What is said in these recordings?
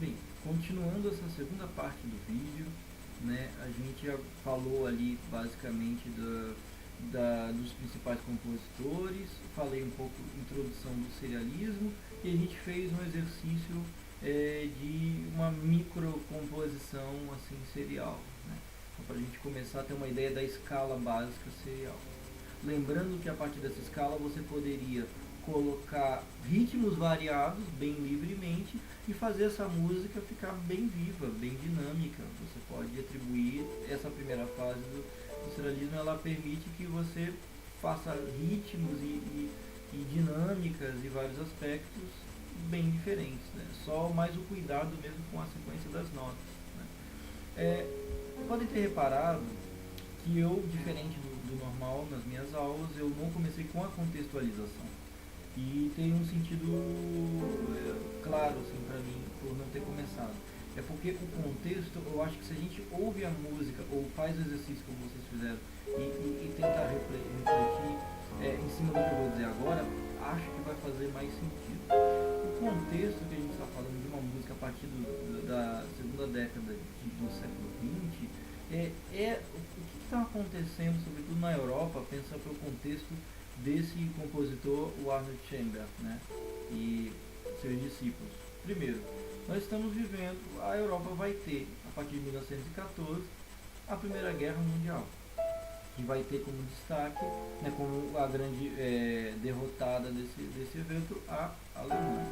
Bem, continuando essa segunda parte do vídeo, né, a gente já falou ali basicamente dos principais compositores, falei um pouco introdução do serialismo e a gente fez um exercício de uma microcomposição assim serial, né, para a gente começar a ter uma ideia da escala básica serial. Lembrando que a partir dessa escala você poderia colocar ritmos variados bem livremente e fazer essa música ficar bem viva, bem dinâmica. Você pode atribuir essa primeira fase do serialismo, ela permite que você faça ritmos e dinâmicas e vários aspectos bem diferentes, né? Só mais o cuidado mesmo com a sequência das notas, né? Podem ter reparado que eu, diferente do normal nas minhas aulas, eu não comecei com a contextualização. E tem um sentido claro assim, para mim, por não ter começado. É porque o contexto, eu acho que se a gente ouve a música ou faz o exercício como vocês fizeram e tenta refletir em cima do que eu vou dizer agora, acho que vai fazer mais sentido. O contexto que a gente está falando de uma música a partir da segunda década do século XX o que está acontecendo, sobretudo na Europa, pensando pelo contexto desse compositor, o Arnold Schoenberg, né, e seus discípulos. Primeiro, nós estamos vivendo, a Europa vai ter, a partir de 1914, a Primeira Guerra Mundial, que vai ter como destaque, né, como a grande derrotada desse evento, a Alemanha.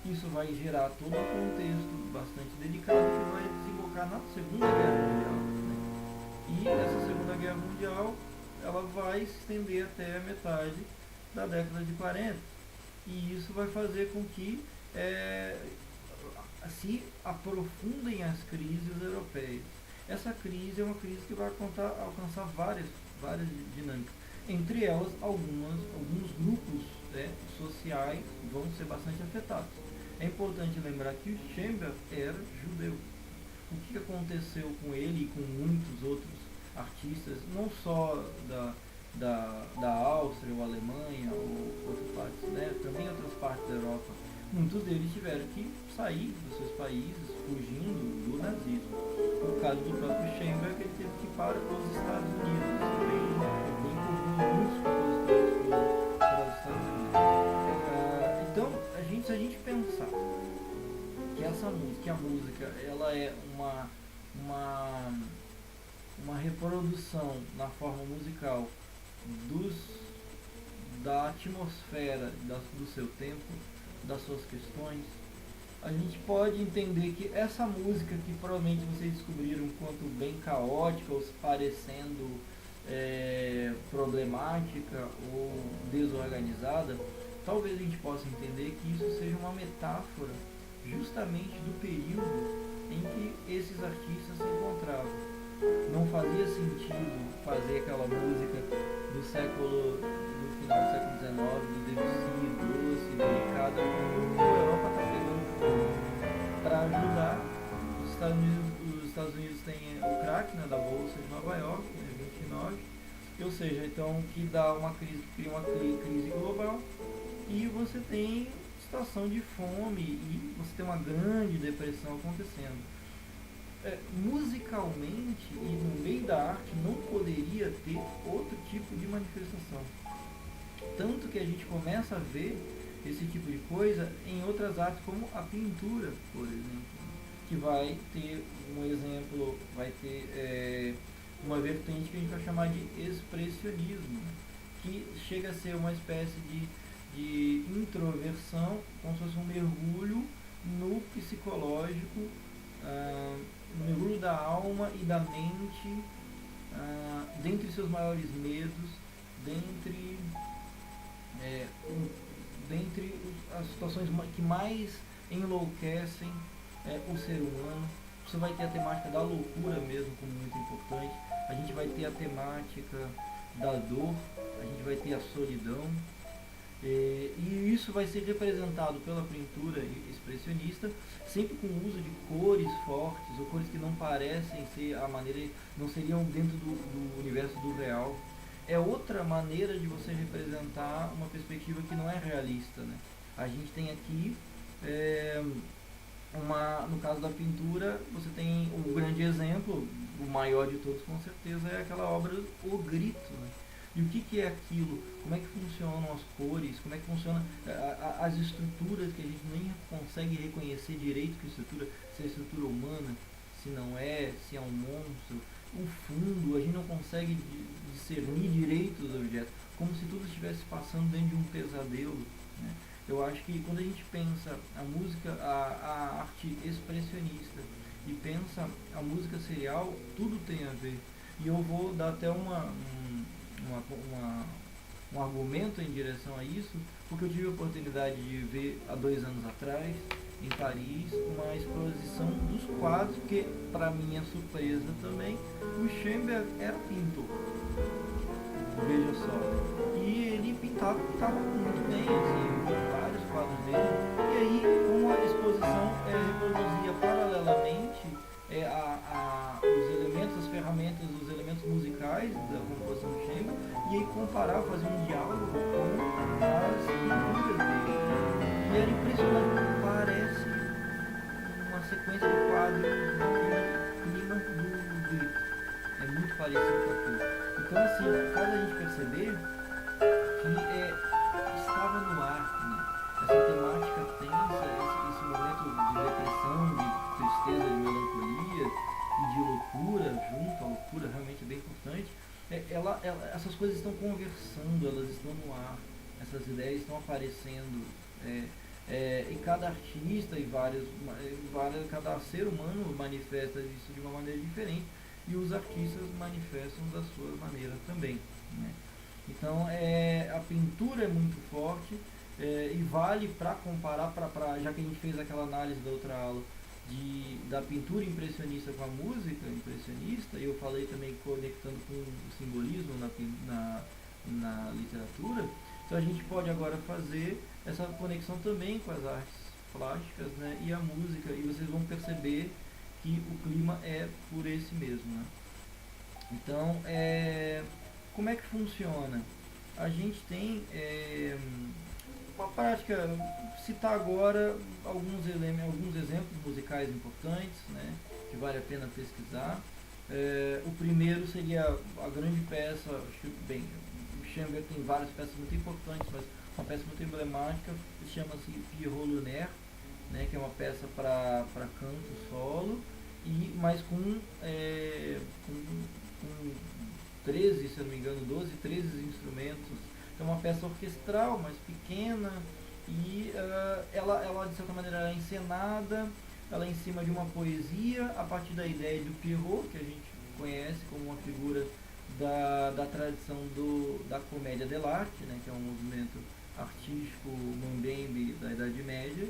Isso vai gerar todo um contexto bastante delicado que vai desembocar na Segunda Guerra Mundial, né? E essa Segunda Guerra Mundial ela vai se estender até a metade da década de 40. E isso vai fazer com que se aprofundem as crises europeias. Essa crise é uma crise que vai alcançar várias dinâmicas. Entre elas, alguns grupos sociais vão ser bastante afetados. É importante lembrar que o Schoenberg era judeu. O que aconteceu com ele e com muitos outros artistas, não só da Áustria ou Alemanha ou outras partes, né, também outras partes da Europa, muitos deles tiveram que sair dos seus países fugindo do nazismo. No caso do próprio Schoenberg, ele teve que ir para os Estados Unidos. Isso é bem comum em muitos compositores para os Estados Unidos. Então, se a gente pensar que a música ela é uma reprodução na forma musical da atmosfera do seu tempo, das suas questões, a gente pode entender que essa música que provavelmente vocês descobriram quanto bem caótica ou parecendo problemática ou desorganizada, talvez a gente possa entender que isso seja uma metáfora justamente do período em que esses artistas se encontravam. Não fazia sentido fazer aquela música do final do século XIX, do Debussy, doce, delicada, porque a Europa está pegando fogo. Para ajudar, os Estados Unidos têm o crack, né, da Bolsa de Nova York, né, 29, ou seja, então que dá uma crise, cria uma crise global e você tem situação de fome e você tem uma grande depressão acontecendo. Musicalmente e no meio da arte não poderia ter outro tipo de manifestação. Tanto que a gente começa a ver esse tipo de coisa em outras artes, como a pintura, por exemplo, que vai ter um exemplo, vai ter uma vertente que a gente vai chamar de expressionismo, que chega a ser uma espécie de introversão, como se fosse um mergulho no psicológico, no mergulho da alma e da mente, dentre seus maiores medos, dentre as situações que mais enlouquecem o ser humano. Você vai ter a temática da loucura mesmo como muito importante, a gente vai ter a temática da dor, a gente vai ter a solidão, e isso vai ser representado pela pintura expressionista, sempre com o uso de cores fortes, ou cores que não parecem ser a maneira, não seriam dentro do universo do real. É outra maneira de você representar uma perspectiva que não é realista, né? A gente tem aqui no caso da pintura, você tem o grande exemplo, o maior de todos com certeza, é aquela obra O Grito, né? E o que é aquilo? Como é que funcionam as cores? Como é que funcionam as estruturas que a gente nem consegue reconhecer direito que estrutura, se é estrutura humana, se não é, se é um monstro. O fundo, a gente não consegue discernir direito os objetos, como se tudo estivesse passando dentro de um pesadelo, né? Eu acho que quando a gente pensa a música, a arte expressionista e pensa a música serial, tudo tem a ver. E eu vou dar até um argumento em direção a isso, porque eu tive a oportunidade de ver há 2 anos atrás, em Paris, uma exposição dos quadros, que, para minha surpresa também, o Schoenberg era pintor. Veja só. E ele pintava muito bem, assim, eu vi vários quadros dele. E aí, como a exposição reproduzia paralelamente os elementos, as ferramentas, os elementos musicais da composição do Schoenberg, e aí comparava, fazia um diálogo com as pinturas dele. E era impressionante, parece uma sequência de quadros no clima do grito. É muito parecido com aquilo. Então, assim, faz a gente perceber que estava no ar, né? Essa temática tensa, esse momento de depressão, de tristeza, de melancolia e de loucura junto. A loucura realmente é bem importante. Essas coisas estão conversando, elas estão no ar, essas ideias estão aparecendo. E cada artista e cada ser humano manifesta isso de uma maneira diferente, e os artistas manifestam da sua maneira também, né? Então a pintura é muito forte, e vale para comparar, já que a gente fez aquela análise da outra aula da pintura impressionista com a música impressionista, e eu falei também conectando com o simbolismo na literatura. Então a gente pode agora fazer essa conexão também com as artes plásticas, né, e a música, e vocês vão perceber que o clima é por esse mesmo, né? Então, como é que funciona? A gente tem uma prática, citar agora alguns exemplos musicais importantes, né, que vale a pena pesquisar. O primeiro seria a grande peça, o Schoenberg tem várias peças muito importantes, mas uma peça muito emblemática chama-se Pierrot Lunaire, né, que é uma peça para canto solo, mas com 13, se eu não me engano, 13 instrumentos. É uma peça orquestral, mais pequena, e ela de certa maneira é encenada, ela é em cima de uma poesia, a partir da ideia do Pierrot, que a gente conhece como uma figura da tradição da comédia dell'arte, né, que é um movimento artístico mambembe da Idade Média.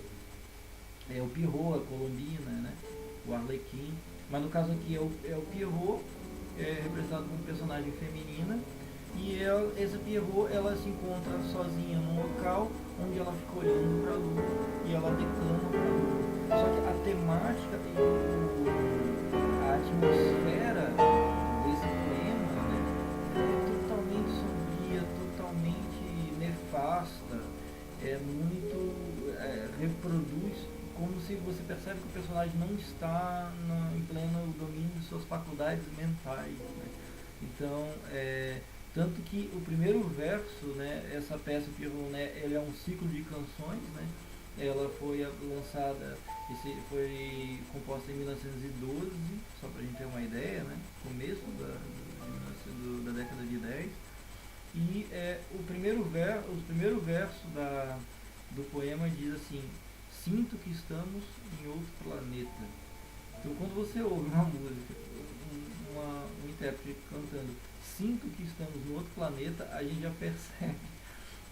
O Pierrot, a Colombina, né, o Arlequim, mas no caso aqui é o Pierrot, representado como personagem feminina, e essa Pierrot, ela se encontra sozinha num local onde ela fica olhando para a lua e ela declama para a lua. Só que a temática e a atmosfera desse poema, né, é totalmente sombria, totalmente nefasta, reproduz, como se você percebe que o personagem não está em pleno domínio de suas faculdades mentais, né? Então, tanto que o primeiro verso, né, essa peça Pierrot, né, ele é um ciclo de canções, né? Ela foi lançada, foi composta em 1912, só para a gente ter uma ideia, né? Começo da década de 10. E o primeiro verso do poema diz assim: sinto que estamos em outro planeta. Então, quando você ouve uma música, um intérprete cantando sinto que estamos no outro planeta, a gente já percebe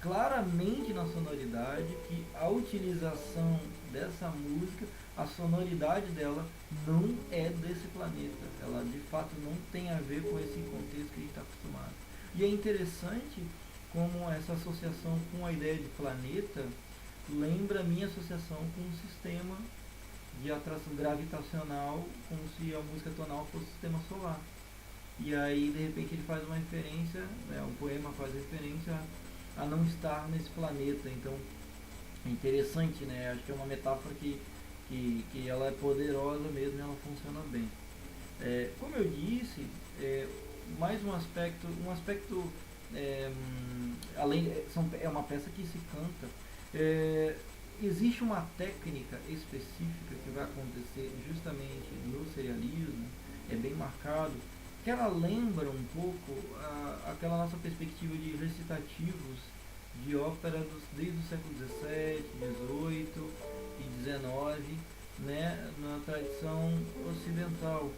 claramente na sonoridade que a utilização dessa música, a sonoridade dela não é desse planeta. Ela de fato não tem a ver com esse contexto que a gente está acostumado. E é interessante como essa associação com a ideia de planeta lembra a minha associação com um sistema de atração gravitacional, como se a música tonal fosse o sistema solar. E aí, de repente, ele faz uma referência, né, o poema faz referência a não estar nesse planeta. Então, é interessante, né? Acho que é uma metáfora que que ela é poderosa mesmo, ela funciona bem. Como eu disse, mais um aspecto além, é uma peça que se canta. Existe uma técnica específica que vai acontecer justamente no serialismo, é bem marcado, que ela lembra um pouco aquela nossa perspectiva de recitativos de ópera desde o século XVII, XVIII e XIX, né, na tradição ocidental,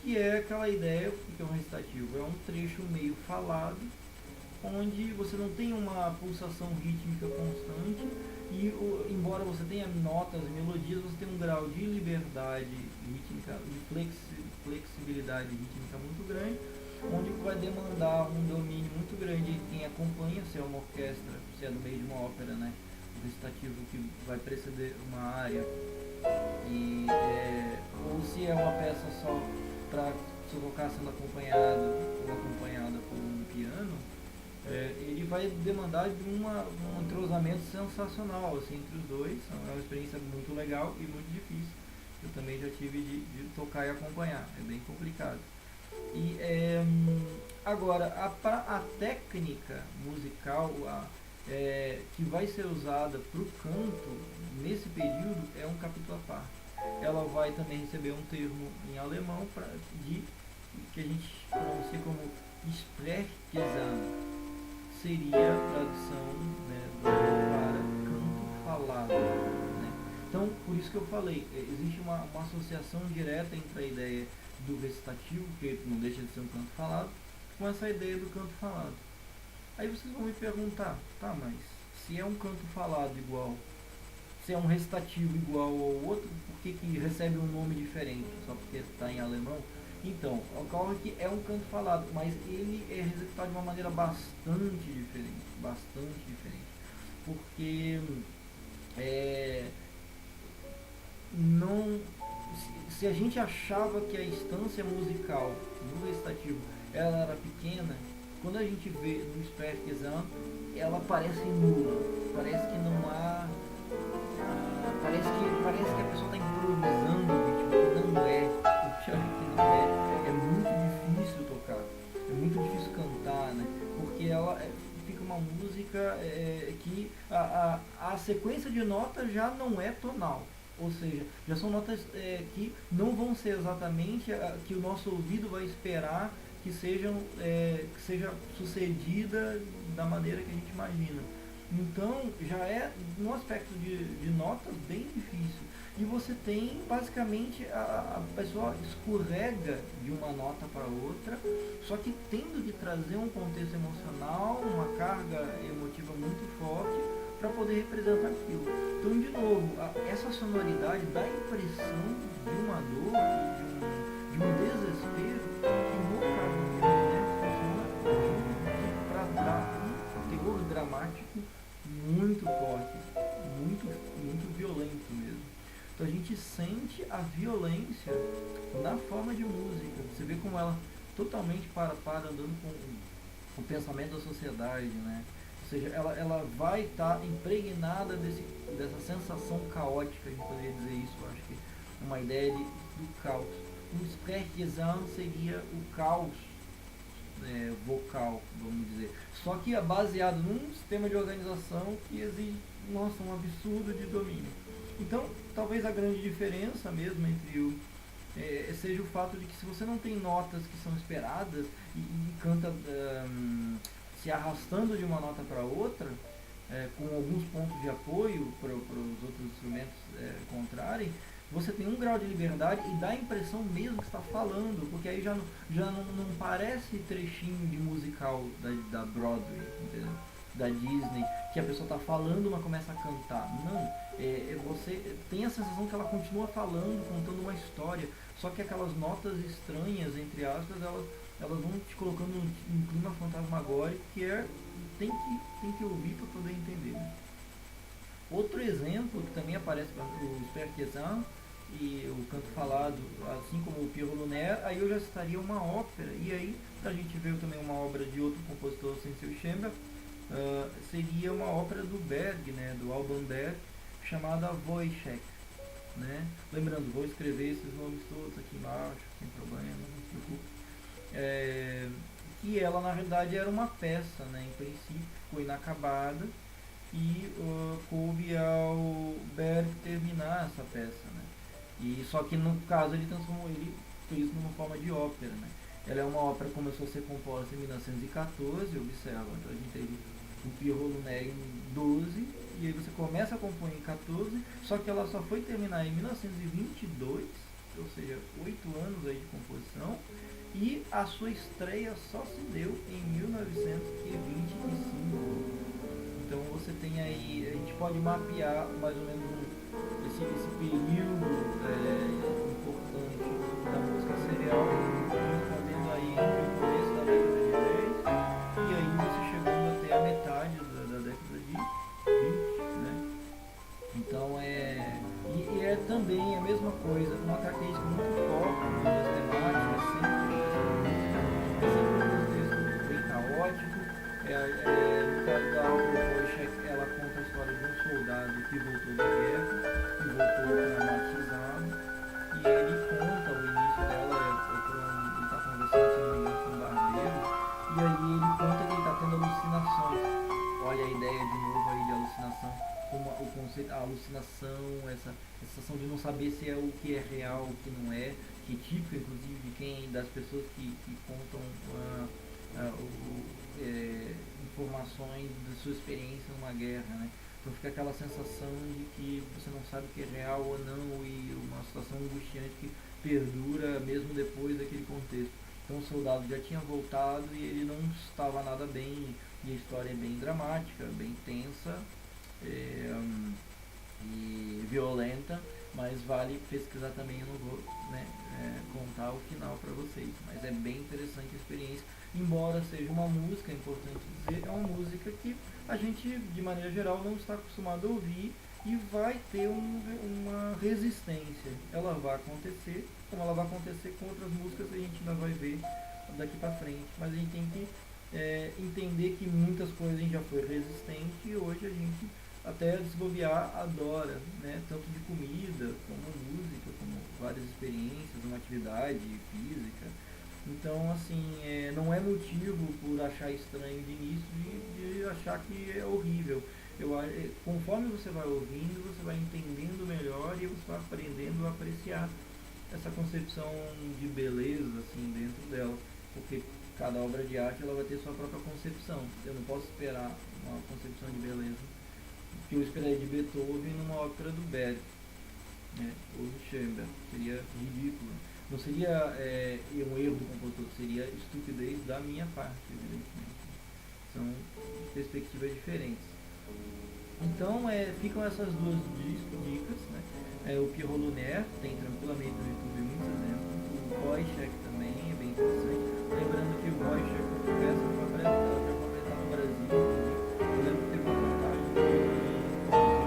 que é aquela ideia, que é um recitativo, é um trecho meio falado, onde você não tem uma pulsação rítmica constante e embora você tenha notas e melodias, você tem um grau de liberdade rítmica, de flexibilidade rítmica muito grande, onde vai demandar um domínio muito grande de quem acompanha, se é uma orquestra, se é no meio de uma ópera, né, um recitativo que vai preceder uma área, ou se é uma peça só para se tocar sendo acompanhada ou acompanhada por um piano, ele vai demandar de um entrosamento sensacional assim, entre os dois. É uma experiência muito legal e muito difícil. Eu também já tive de tocar e acompanhar, é bem complicado. E agora, a técnica musical que vai ser usada para o canto nesse período é um capítulo à parte. Ela vai também receber um termo em alemão que a gente pronuncia como Sprechgesang, seria a tradução, né, para canto falado. Né? Então, por isso que eu falei, existe uma associação direta entre a ideia do recitativo, que não deixa de ser um canto falado, com essa ideia do canto falado. Aí vocês vão me perguntar, tá, mas se é um canto falado igual, se é um recitativo igual ao outro, por que recebe um nome diferente, só porque está em alemão? Então, ocorre que é um canto falado, mas ele é executado de uma maneira bastante diferente, porque não, se a gente achava que a instância musical no recitativo ela era pequena, quando a gente vê no Sprechgesang, ela parece nula, parece que não há, parece que a pessoa está improvisando o ritmo, que não é, o que eu acho que não é muito difícil tocar, é muito difícil cantar, né? Porque ela fica uma música que a sequência de notas já não é tonal. Ou seja, já são notas que não vão ser exatamente que o nosso ouvido vai esperar que seja sucedida da maneira que a gente imagina. Então, já é no aspecto de notas bem difícil. E você tem, basicamente, a pessoa escorrega de uma nota para outra, só que tendo que trazer um contexto emocional, uma carga emotiva muito forte, para poder representar aquilo. Então, de novo, essa sonoridade dá a impressão de uma dor, de um desespero, que no caso do funciona para dar um terror dramático muito forte, muito violento mesmo. Então a gente sente a violência na forma de música. Você vê como ela totalmente para andando com o pensamento da sociedade, né? Ou seja, ela vai estar impregnada dessa sensação caótica, a gente poderia dizer isso, eu acho que é uma ideia do caos. O Sprechgesang seria o caos vocal, vamos dizer. Só que é baseado num sistema de organização que exige, nossa, um absurdo de domínio. Então, talvez a grande diferença mesmo entre seja o fato de que se você não tem notas que são esperadas e canta se arrastando de uma nota para outra, com alguns pontos de apoio para os outros instrumentos encontrarem, você tem um grau de liberdade e dá a impressão mesmo que está falando, porque aí já não parece trechinho de musical da Broadway, entendeu? Da Disney, que a pessoa está falando, mas começa a cantar. Não, você tem a sensação que ela continua falando, contando uma história, só que aquelas notas estranhas, entre aspas, elas vão te colocando num clima fantasmagórico que tem que ouvir para poder entender. Né? Outro exemplo que também aparece no Sprechgesang e o canto falado, assim como o Pierrot Lunaire, aí eu já citaria uma ópera, e aí a gente vê também uma obra de outro compositor sem seu Schemberg, seria uma ópera do Berg, né, do Alban Berg, chamada Woyzeck. né? Lembrando, vou escrever esses nomes todos aqui embaixo, sem problema, não se preocupe. Que ela na realidade era uma peça, né? Em princípio ficou inacabada e coube ao Berg terminar essa peça, né? E só que no caso ele fez isso numa forma de ópera, né? Ela é uma ópera que começou a ser composta em 1914, observa, então a gente teve o Pierrot Lunaire em 12, e aí você começa a compor em 14, só que ela só foi terminar em 1922, ou seja, 8 anos aí de composição, e a sua estreia só se deu em 1925. Então você tem aí, a gente pode mapear mais ou menos esse período importante da música serial, correspondendo aí entre o começo da década de 10 e aí você chegando até a metade da década de 20, né? Então e é também a mesma coisa, uma característica muito forte das temáticas, sempre um contexto bem caótico. No caso da obra Wojciech, ela conta a história de um soldado que voltou da guerra, que voltou traumatizado, e ele conta o início dela, ele está conversando com um barbeiro, e aí ele conta que ele está tendo alucinações. Olha a ideia de novo aí de alucinação, como o conceito, a alucinação, essa sensação de não saber se é o que é real, o que não é, que é típico inclusive das pessoas que contam informações da sua experiência numa guerra, né? Então fica aquela sensação de que você não sabe o que é real ou não, e uma situação angustiante que perdura mesmo depois daquele contexto. Então o soldado já tinha voltado e ele não estava nada bem, e a história é bem dramática, bem tensa e violenta, mas vale pesquisar também. Eu não vou, né, contar o final para vocês, mas é bem interessante a experiência. Embora seja uma música, é importante dizer, é uma música que a gente, de maneira geral, não está acostumado a ouvir, e vai ter uma resistência. Ela vai acontecer, como ela vai acontecer com outras músicas que a gente ainda vai ver daqui para frente, mas a gente tem que entender que muitas coisas a gente já foi resistente, e hoje a gente até desbobear adora, né? Tanto de comida, como música, como várias experiências, uma atividade física. Então, assim, não é motivo por achar estranho de início de achar que é horrível. Conforme você vai ouvindo, você vai entendendo melhor e você vai aprendendo a apreciar essa concepção de beleza, assim, dentro dela. Porque cada obra de arte ela vai ter sua própria concepção. Eu não posso esperar uma concepção de beleza que eu esperaria de Beethoven numa ópera do Berg, né, ou do Schoenberg. Seria ridículo. Não seria um erro do compositor, seria estupidez da minha parte, evidentemente. São perspectivas diferentes. Então, ficam essas duas dicas, né? O Pierrot Lunaire, tem tranquilamente no YouTube muitos exemplos. O Wojciech também é bem interessante. Lembrando que o Wojciech foi peça que foi apresentada no Brasil. Eu lembro que teve uma reportagem de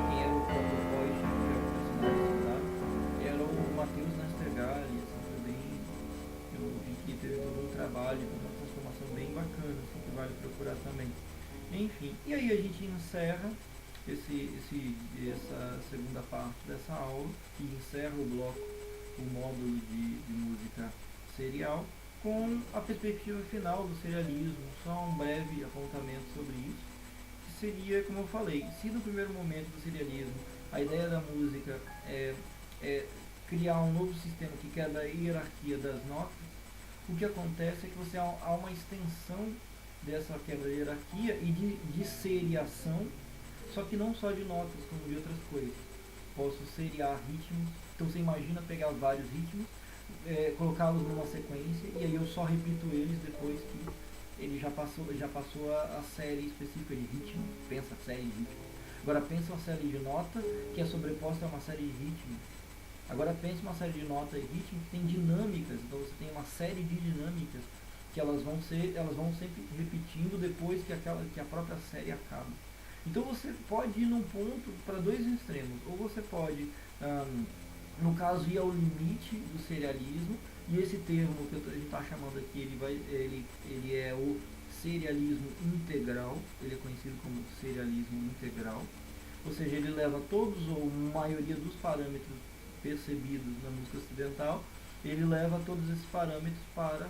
quem era o próprio Wojciech, que era o personagem citado, que era o Matheus Nastergalli, assim, também. Eu vi que teve todo um trabalho, uma transformação bem bacana, assim, que vale procurar também. Enfim, e aí a gente encerra essa segunda parte dessa aula, que encerra o bloco, o módulo de música serial, com a perspectiva final do serialismo. Só um breve apontamento sobre isso, que seria, como eu falei, se no primeiro momento do serialismo a ideia da música é criar um novo sistema que quebra a hierarquia das notas, o que acontece é que há uma extensão dessa quebra de hierarquia e de seriação, só que não só de notas, como de outras coisas. Posso seriar ritmos, então você imagina pegar vários ritmos, colocá-los numa sequência, e aí eu só repito eles depois que ele já passou a série específica de ritmo. Pensa a série de ritmo. Agora pensa uma série de notas que é sobreposta a uma série de ritmos. Agora pensa uma série de notas e ritmos que tem dinâmicas, então você tem uma série de dinâmicas que elas vão sempre repetindo depois que a própria série acaba. Então você pode ir num ponto para dois extremos. Ou você pode, no caso, ir ao limite do serialismo, e esse termo que a gente está chamando aqui, ele é o serialismo integral, ele é conhecido como serialismo integral, ou seja, ele leva todos ou maioria dos parâmetros percebidos na música ocidental, ele leva todos esses parâmetros para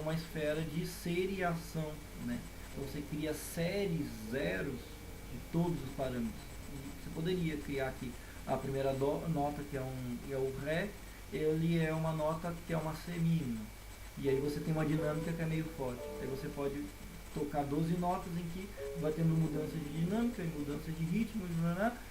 uma esfera de seriação, né? Então você cria séries zeros de todos os parâmetros. E você poderia criar aqui a primeira nota, que é o Ré, ele é uma nota que é uma semínima. E aí você tem uma dinâmica que é meio forte. Aí você pode tocar 12 notas em que vai tendo mudança de dinâmica e mudança de ritmo,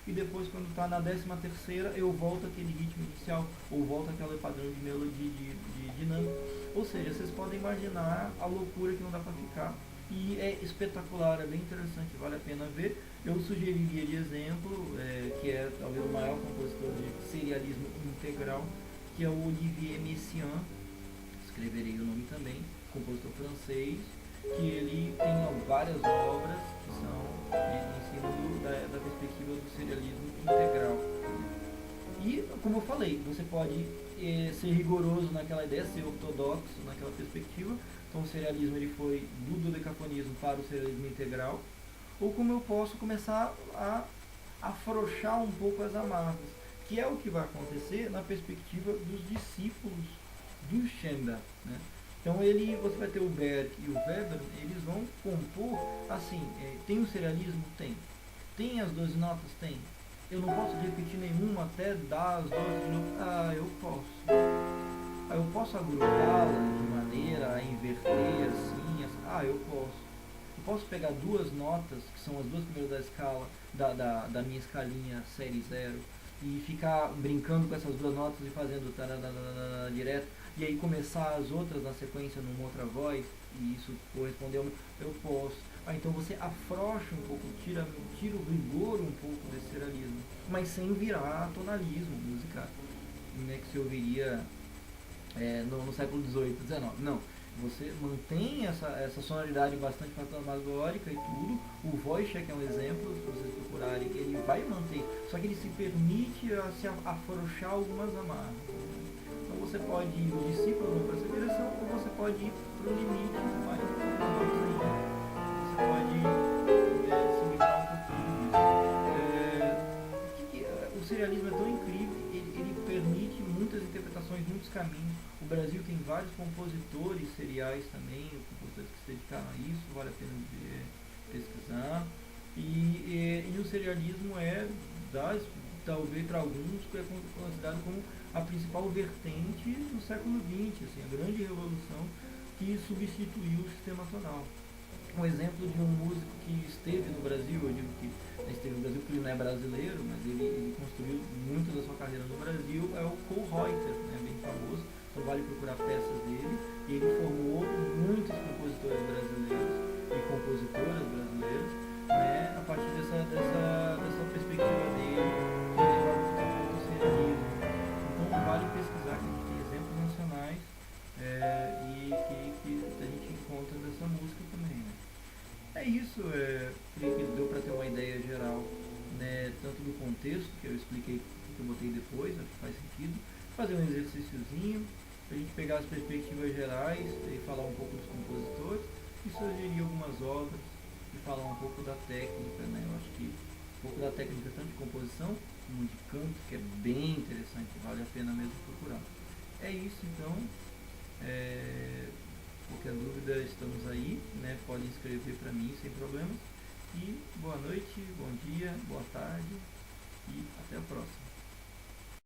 e depois quando está na 13ª eu volto aquele ritmo inicial, ou volto aquele padrão de melodia, de dinâmica. Ou seja, vocês podem imaginar a loucura que não dá para ficar. E é espetacular, é bem interessante, vale a pena ver. Eu sugeriria de exemplo, que é talvez o maior compositor de serialismo integral, que é o Olivier Messiaen, escreverei o nome também, compositor francês, que ele tem várias obras que são em cima da perspectiva do serialismo integral. E, como eu falei, você pode ser rigoroso naquela ideia, ser ortodoxo naquela perspectiva. Então o serialismo ele foi do dodecafonismo para o serialismo integral. Ou como eu posso começar a afrouxar um pouco as amarras, que é o que vai acontecer na perspectiva dos discípulos do Schoenberg, né? Então você vai ter o Berg e o Weber, eles vão compor assim, tem o serialismo? Tem as 12 notas? Tem. Eu não posso repetir nenhuma até dar as 12 de novo? Eu posso. Eu posso agrupá-la de maneira a inverter assim? Eu posso. Eu posso pegar duas notas, que são as duas primeiras da escala, da minha escalinha série 0, e ficar brincando com essas duas notas e fazendo direto, e aí começar as outras na sequência numa outra voz, e isso corresponder eu posso. Então você afrouxa um pouco, tira o rigor um pouco desse serialismo, mas sem virar tonalismo musical, né, que se ouviria no século XVIII, XIX. Não, você mantém essa sonoridade bastante fantasmagórica e tudo. O Wojciech é um exemplo, se vocês procurarem, ele vai manter, só que ele se permite se afrouxar algumas amarras. Então você pode ir no discípulo para essa direção, ou você pode ir para o limite mais ainda. Você pode se livrar um pouquinho disso. O serialismo é tão incrível, ele permite muitas interpretações, muitos caminhos. O Brasil tem vários compositores seriais também, compositores que se dedicaram a isso, vale a pena pesquisar. E o serialismo talvez para alguns, é considerado como a principal vertente do século XX, assim, a grande revolução que substituiu o sistema tonal. Um exemplo de um músico que esteve no Brasil, eu digo que esteve no Brasil porque ele não é brasileiro, mas ele construiu muito da sua carreira no Brasil, é o Cole Reuter, né, bem famoso. Então vale procurar peças dele. E ele formou muitos compositores brasileiros e compositoras brasileiras, né, a partir dessa perspectiva dele, que levava muito ao serialismo. Então vale pesquisar, que a gente tem exemplos nacionais e que a gente encontra dessa música também, né? É isso, creio que deu para ter uma ideia geral, né, tanto do contexto, que eu expliquei, que eu botei depois, acho que faz sentido, fazer um exercíciozinho, para a gente pegar as perspectivas gerais e falar um pouco dos compositores, e sugerir algumas obras, e falar um pouco da técnica, né, eu acho que um pouco da técnica tanto de composição, como de canto, que é bem interessante, vale a pena mesmo procurar. É isso então. Qualquer dúvida, estamos aí, né? Podem escrever para mim sem problemas. E boa noite, bom dia, boa tarde e até a próxima.